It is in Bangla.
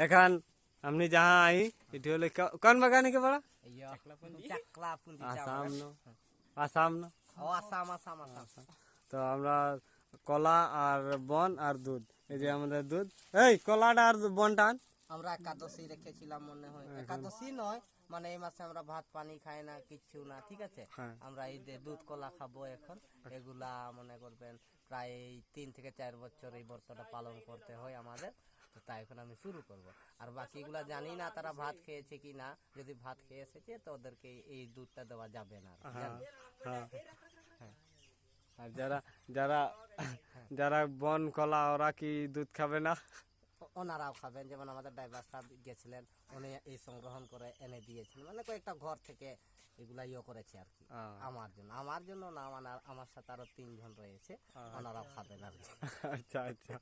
এখন हमने जहाँ आई इटी होले कौन बागान के बड़ा आसाम न आसाम न তো আমরা কলা আর বন আর দুধ এই যে আমাদের দুধ এই কলাটা আর বনটা আমরা একাদশী রেখেছিলাম মনে হয় একাদশী নয় মানে এই মাসে আমরা ভাত পানি খাই না কিচ্ছু না ঠিক আছে আমরা এই যে দুধ কলা খাবো এখন এগুলা মনে করবেন প্রায় 3 থেকে 4 বছর এই ব্রতটা পালন করতে হয় আমাদের তো তাই এখন আমি শুরু করব আর বাকিগুলা জানি না তারা ভাত খেয়েছে কি না যদি ভাত খেয়ে এসেছে তো ওদেরকে এই দুধটা দেওয়া যাবে না আর যারা যারা যারা বন কলা ওরা কি দুধ খাবে না ওনারাও খাবেন যেমন আমাদের ড্রাইভার সাহেব গেছিলেন উনি এই সংগ্রহণ করে এনে দিয়েছিলেন মানে কয়েকটা ঘর থেকে এগুলা করেছে আর কি আমার জন্য না মানে আমার সাথে আরো 3 জন রয়েছে ওনারাও খাবেন আর কি আচ্ছা আচ্ছা